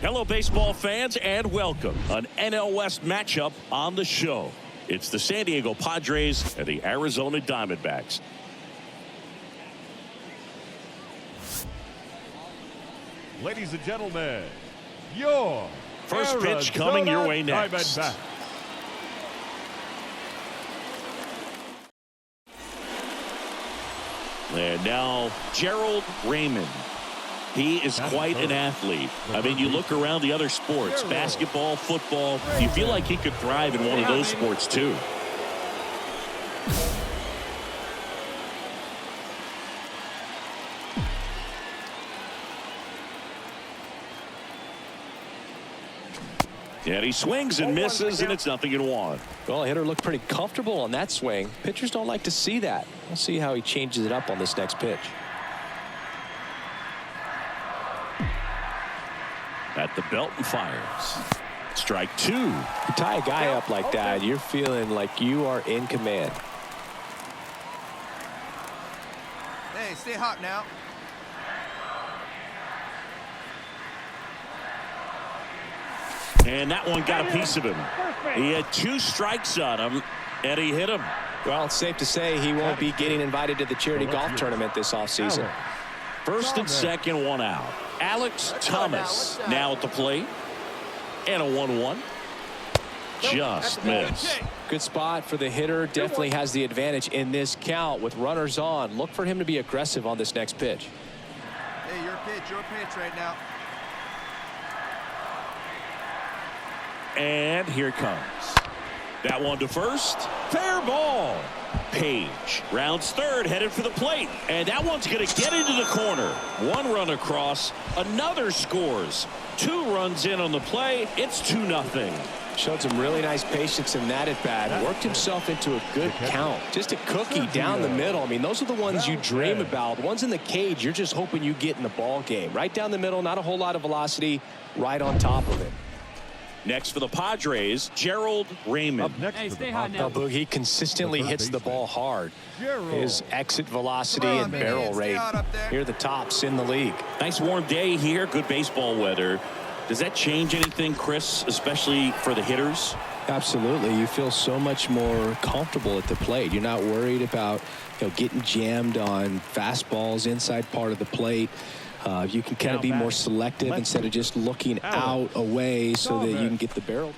Hello, baseball fans, and welcome. An NL West matchup on the show. It's the San Diego Padres and the Arizona Diamondbacks. Ladies and gentlemen, your first pitch coming your way next. Diamondbacks. And now Gerald Raymond. He is quite an athlete. I mean, you look around the other sports, basketball, football, you feel like he could thrive in one of those sports too. And he swings and misses, and it's 0-1. Well, hitter looked pretty comfortable on that swing. Pitchers don't like to see that. We'll see how he changes it up on this next pitch. At the belt and fires. Strike two. You tie a guy up like that, you're feeling like you are in command. Hey, stay hot now. And that one got a piece of him. He had 2 strikes on him, and he hit him. Well, it's safe to say he won't be getting invited to the charity golf tournament this offseason. First and second, 1 out. Alex Thomas now at the plate. And a 1-1. Just missed. Good spot for the hitter. Definitely has the advantage in this count with runners on. Look for him to be aggressive on this next pitch. Hey, your pitch right now. And here it comes. That one to first. Fair ball. Page rounds third, headed for the plate. And that one's going to get into the corner. 1 run across. Another scores. 2 runs in on the play. It's 2-0. Showed some really nice patience in that at bat. Worked himself into a good count. Just a cookie down the middle. I mean, those are the ones you dream about. The ones in the cage, you're just hoping you get in the ball game. Right down the middle, not a whole lot of velocity. Right on top of it. Next for the Padres, Gerald Raymond. Hey, stay hot now. He consistently hits the ball hard. His exit velocity and barrel rate near the tops in the league. Nice warm day here. Good baseball weather. Does that change anything, Chris, especially for the hitters? Absolutely. You feel so much more comfortable at the plate. You're not worried about getting jammed on fastballs inside part of the plate. You can kind of be more selective instead of just looking out away so that you can get the barrel.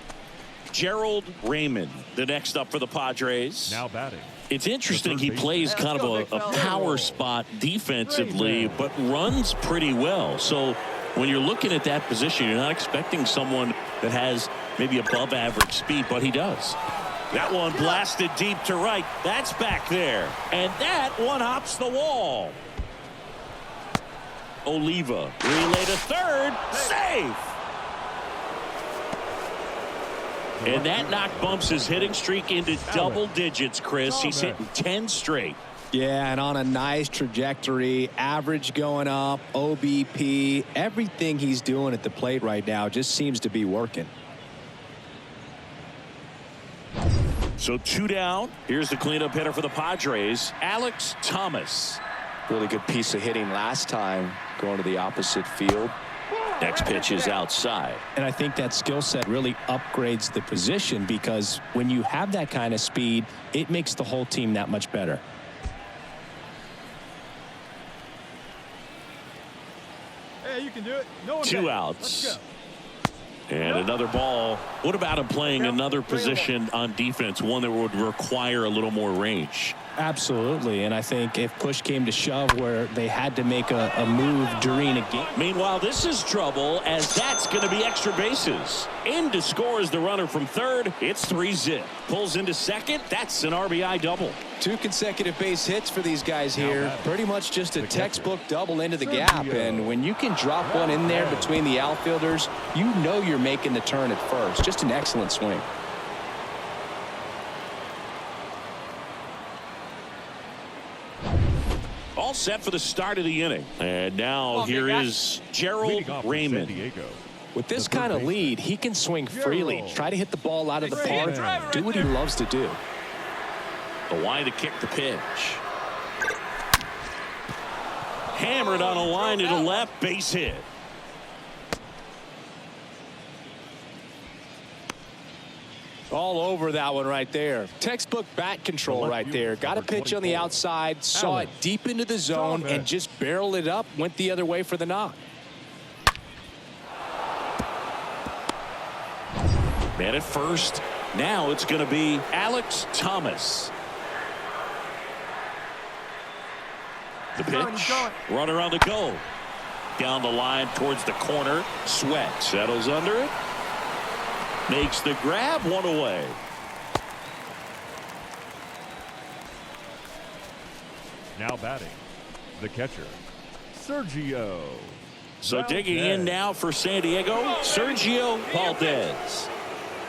Gerald Raymond, the next up for the Padres. Now batting. It's interesting. He plays kind of a power spot defensively, but runs pretty well. So when you're looking at that position, you're not expecting someone that has maybe above average speed, but he does. That one blasted deep to right. That's back there. And that one hops the wall. Oliva, relay to third, safe. And that knock bumps his hitting streak into double digits, Chris. He's hitting 10 straight. Yeah, and on a nice trajectory, average going up, OBP, everything he's doing at the plate right now just seems to be working. So 2 down. Here's the cleanup hitter for the Padres, Alex Thomas. Really good piece of hitting last time going to the opposite field. Next pitch is outside. And I think that skill set really upgrades the position because when you have that kind of speed, it makes the whole team that much better. Hey, you can do it. No one 2 outs. And another ball. What about him playing another position on defense, one that would require a little more range? Absolutely, and I think if push came to shove where they had to make a move during a game. Meanwhile, this is trouble as that's going to be extra bases. In to score is the runner from third. It's 3-zip. Pulls into second. That's an RBI double. 2 consecutive base hits for these guys here. Pretty much just a textbook double into the gap, and when you can drop one in there between the outfielders, you know you're making the turn at first. Just an excellent swing. All set for the start of the inning. And now here is Gerald Raymond. With this kind of lead, he can swing freely, try to hit the ball out of the park, do what he loves to do. The wide to kick the pitch. Hammered on a line to the left, base hit. All over that one right there. Textbook bat control right there. Got a pitch on the outside, saw it deep into the zone, and just barreled it up, went the other way for the knock. Man at first. Now it's going to be Alex Thomas. The pitch. Runner on the go. Down the line towards the corner. Sweat settles under it. Makes the grab, one away. Now batting, the catcher, Sergio. So digging in now for San Diego, Sergio Valdez.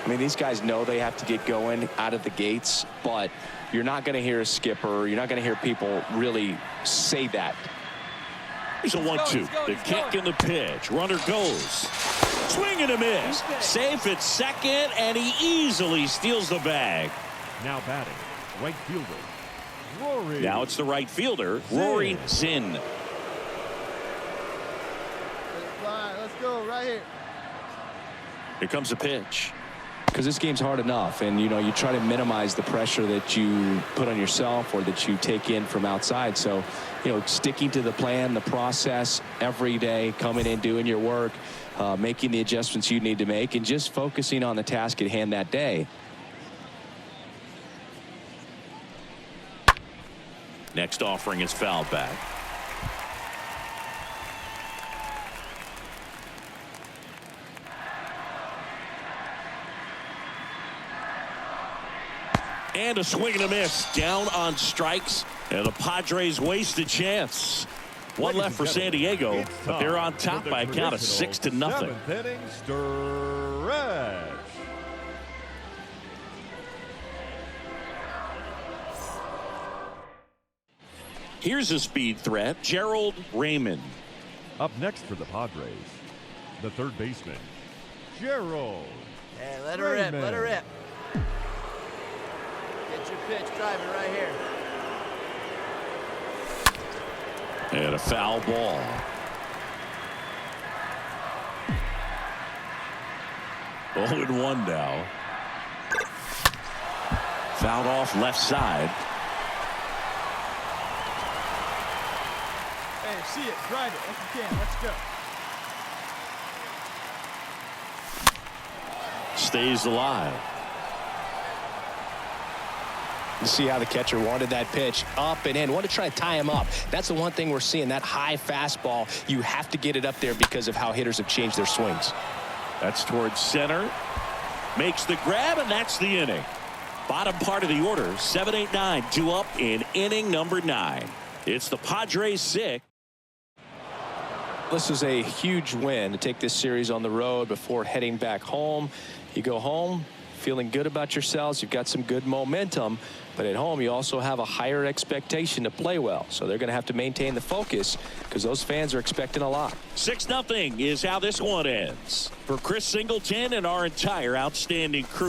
I mean, these guys know they have to get going out of the gates, but you're not going to hear a skipper. You're not going to hear people really say that. Here's a 1-2. The kick and the pitch. Runner goes. Swing and a miss. Safe at second, and he easily steals the bag. Now batting, right fielder, Rory. Now it's the right fielder, Rory Zinn. Let's go right here. Here comes the pitch. Because this game's hard enough, and you try to minimize the pressure that you put on yourself or that you take in from outside. So sticking to the plan, the process every day, coming in, doing your work, making the adjustments you need to make, and just focusing on the task at hand that day. Next offering is fouled back. And a swing and a miss. Down on strikes. And the Padres waste a chance. One left for San Diego, but they're on top by a count of 6-0. 7th inning stretch. Here's a speed threat, Gerald Raymond. Up next for the Padres, the third baseman, Gerald. Hey, let her rip. Let her rip. Get your pitch. Drive it right here. And a foul ball. Oh, and 1 now. Fouled off left side. Hey, see it. Drive it if you can. Let's go. Stays alive. You see how the catcher wanted that pitch up and in. Want to try to tie him up. That's the one thing we're seeing, that high fastball. You have to get it up there because of how hitters have changed their swings. That's towards center. Makes the grab, and that's the inning. Bottom part of the order, 7, 8, 9, 2 up in inning number 9. It's the Padres 6. This is a huge win to take this series on the road before heading back home. You go home feeling good about yourselves. You've got some good momentum, but at home you also have a higher expectation to play well. So they're going to have to maintain the focus because those fans are expecting a lot. 6-0 is how this one ends. For Chris Singleton and our entire outstanding crew.